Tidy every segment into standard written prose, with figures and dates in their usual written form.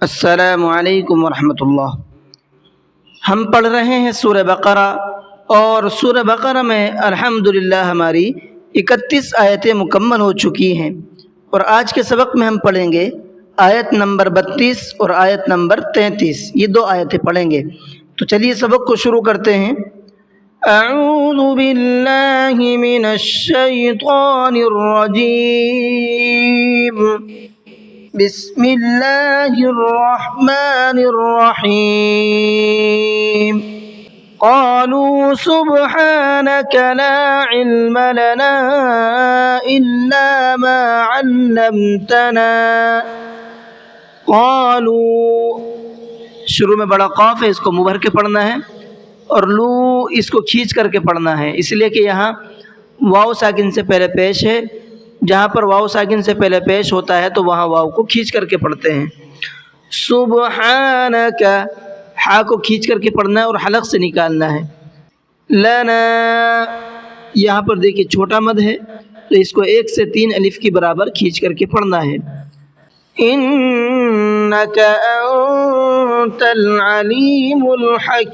السلام علیکم ورحمۃ اللہ۔ ہم پڑھ رہے ہیں سورہ بقرہ، اور سورہ بقرہ میں الحمدللہ ہماری 31 آیتیں مکمل ہو چکی ہیں، اور آج کے سبق میں ہم پڑھیں گے آیت نمبر 32 اور آیت نمبر 33، یہ دو آیتیں پڑھیں گے۔ تو چلیے سبق کو شروع کرتے ہیں۔ اعوذ باللہ من الشیطان الرجیم، بسم اللہ الرحمن الرحیم۔ قالوا سبحانك لا علم لنا إلا ما علمتنا۔ قالوا، شروع میں بڑا قاف ہے، اس کو مبہر کے پڑھنا ہے، اور لو اس کو کھینچ کر کے پڑھنا ہے، اس لیے کہ یہاں واو ساکن سے پہلے پیش ہے۔ جہاں پر واو ساکن سے پہلے پیش ہوتا ہے تو وہاں واو کو کھینچ کر کے پڑھتے ہیں۔ سبحانک، ہا کو کھینچ کر کے پڑھنا ہے اور حلق سے نکالنا ہے۔ لنا، یہاں پر دیکھیے چھوٹا مد ہے، تو اس کو 1 سے 3 الف کی برابر کھینچ کر کے پڑھنا ہے۔ انک انت العلیم الحکیم۔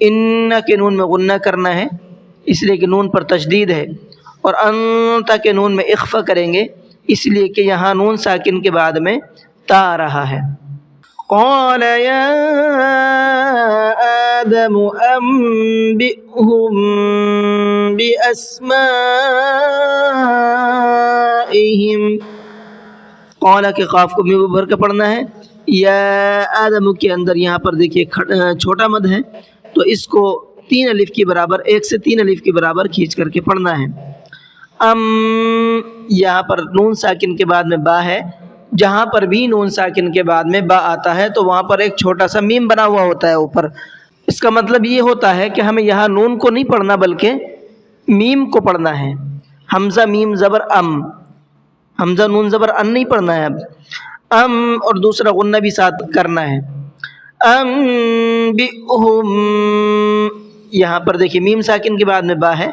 ان کے نون میں غنہ کرنا ہے، اس لیے کہ نون پر تشدید ہے، اور انت کے نون میں اخفا کریں گے، اس لیے کہ یہاں نون ساکن کے بعد میں تا آ رہا ہے۔ قال یا آدم انبئهم باسمائهم۔ قال کے قاف کو میم بھر کے پڑھنا ہے۔ یا آدم کے اندر یہاں پر دیکھیے چھوٹا مد ہے، تو اس کو 3 الف کی برابر، 1 سے 3 الف کی برابر کھینچ کر کے پڑھنا ہے۔ یہاں پر نون ساکن کے بعد میں با ہے، جہاں پر بھی نون ساکن کے بعد میں با آتا ہے تو وہاں پر ایک چھوٹا سا میم بنا ہوا ہوتا ہے اوپر۔ اس کا مطلب یہ ہوتا ہے کہ ہمیں یہاں نون کو نہیں پڑھنا بلکہ میم کو پڑھنا ہے۔ حمزہ میم زبر ام، حمزہ نون زبر ان نہیں پڑھنا ہے اب، ام اور دوسرا غنہ بھی ساتھ کرنا ہے۔ انبئهم، یہاں پر دیکھیے میم ساکن کے بعد میں با ہے،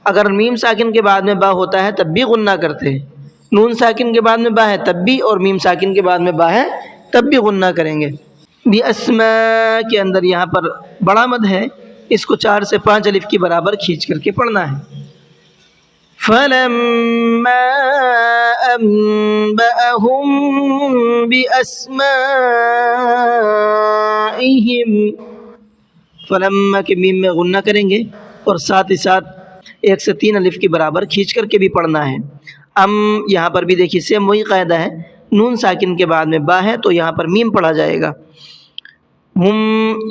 اگر میم ساکن کے بعد میں با ہوتا ہے تب بھی غنہ کرتے ہیں، نون ساکن کے بعد میں با ہے تب بھی، اور میم ساکن کے بعد میں با ہے تب بھی غنہ کریں گے۔ بِأَسْمَاء کے اندر یہاں پر بڑا مد ہے، اس کو 4 سے 5 الف کی برابر کھینچ کر کے پڑھنا ہے۔ فَلَمَّا أَنبَأَهُم بِأَسْمَائِهِمْ، فلما کے میم میں غنہ کریں گے، اور ساتھ ہی ساتھ 1 سے 3 الف کی برابر کھینچ کر کے بھی پڑھنا ہے۔ یہاں پر بھی دیکھیے سیم وہی قاعدہ ہے، نون ساکن کے بعد میں با ہے تو یہاں پر میم پڑھا جائے گا۔ ہم،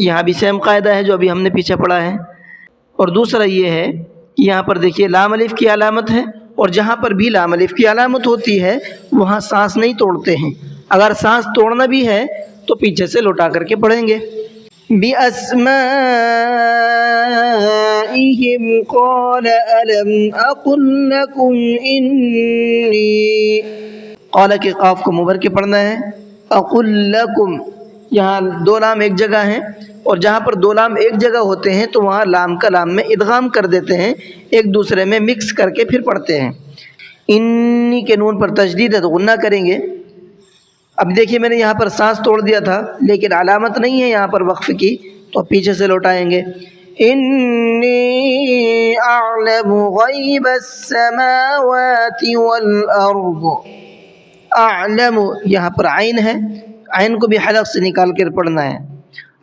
یہاں بھی سیم قاعدہ ہے جو ابھی ہم نے پیچھے پڑھا ہے۔ اور دوسرا یہ ہے کہ یہاں پر دیکھیے لام الف کی علامت ہے، اور جہاں پر بھی لام الف کی علامت ہوتی ہے وہاں سانس نہیں توڑتے ہیں، اگر سانس توڑنا بھی ہے تو پیچھے سے لوٹا کر کے پڑھیں گے۔ بِأَسْمَائِهِمْ قَالَ أَلَمْ أَقُلْ لَكُمْ إِنِّي، قال کے قاف کو مبر کے پڑھنا ہے۔ أَقُلْ لَكُمْ، یہاں 2 لام ایک جگہ ہیں، اور جہاں پر 2 لام ایک جگہ ہوتے ہیں تو وہاں لام کا لام میں ادغام کر دیتے ہیں، ایک دوسرے میں مکس کر کے پھر پڑھتے ہیں۔ انی کے نون پر تشدید ہے تو غنہ کریں گے۔ اب دیکھیے میں نے یہاں پر سانس توڑ دیا تھا لیکن علامت نہیں ہے یہاں پر وقف کی، تو پیچھے سے لوٹائیں گے۔ انی اعلم غیب السماوات والارض۔ اعلم، یہاں پر عین ہے، عین کو بھی حلق سے نکال کر پڑھنا ہے،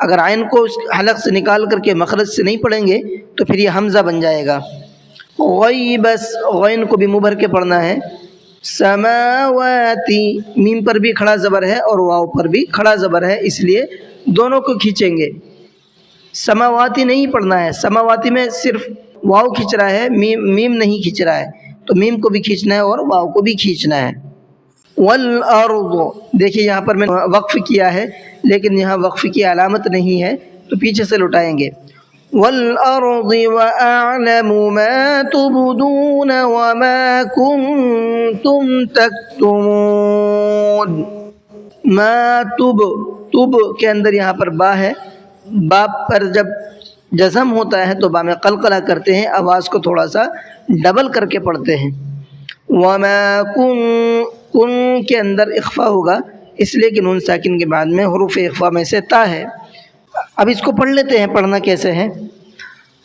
اگر عین کو حلق سے نکال کر کے مخرج سے نہیں پڑھیں گے تو پھر یہ حمزہ بن جائے گا۔ غیب، غین کو بھی مبہر کے پڑھنا ہے۔ سماواتی، میم پر بھی کھڑا زبر ہے اور واو پر بھی کھڑا زبر ہے، اس لیے دونوں کو کھینچیں گے۔ سماواتی نہیں پڑھنا ہے، سماواتی میں صرف واو کھینچ رہا ہے، میم نہیں کھینچ رہا ہے، تو میم کو بھی کھینچنا ہے اور واو کو بھی کھینچنا ہے۔ والارض، دیکھیے یہاں پر میں نے وقف کیا ہے لیکن یہاں وقف کی علامت نہیں ہے تو پیچھے سے لوٹائیں گے۔ والارض واعلم ما تبدون وما کنتم تکتمون۔ ما تب، تب کے اندر یہاں پر با ہے، با پر جب جزم ہوتا ہے تو با میں قلقلہ کرتے ہیں، آواز کو تھوڑا سا ڈبل کر کے پڑھتے ہیں۔ وما کن، کن کے اندر اخفا ہوگا، اس لیے کہ نون ساکن کے بعد میں حروف اخفا میں سے تا ہے۔ اب اس کو پڑھ لیتے ہیں، پڑھنا کیسے ہے؟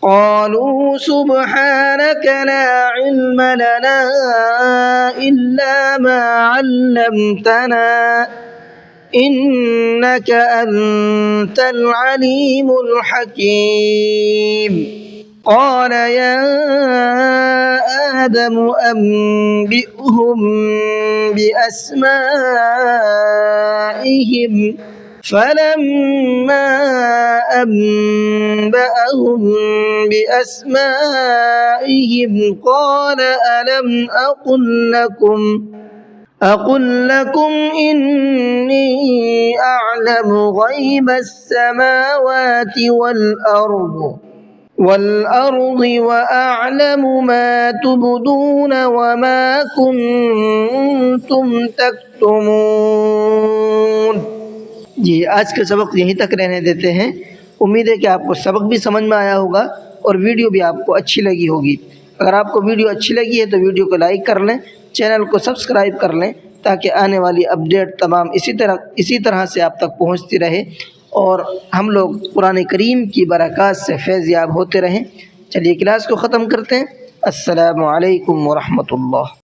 قالوا سبحانك لا علم لنا إلا ما علمتنا إنك أنت العليم الحكيم قال يا آدم أنبئهم بأسمائهم فلما أنبأهم بأسمائهم قال ألم أقل لكم إني أعلم غيب السماوات والأرض وأعلم ما تبدون وما كنتم تكتمون۔ جی آج کا سبق یہیں تک رہنے دیتے ہیں۔ امید ہے کہ آپ کو سبق بھی سمجھ میں آیا ہوگا اور ویڈیو بھی آپ کو اچھی لگی ہوگی۔ اگر آپ کو ویڈیو اچھی لگی ہے تو ویڈیو کو لائک کر لیں، چینل کو سبسکرائب کر لیں تاکہ آنے والی اپڈیٹ تمام اسی طرح سے آپ تک پہنچتی رہے اور ہم لوگ قرآن کریم کی برکات سے فیض یاب ہوتے رہیں۔ چلیے کلاس کو ختم کرتے ہیں۔ السلام علیکم ورحمۃ اللہ۔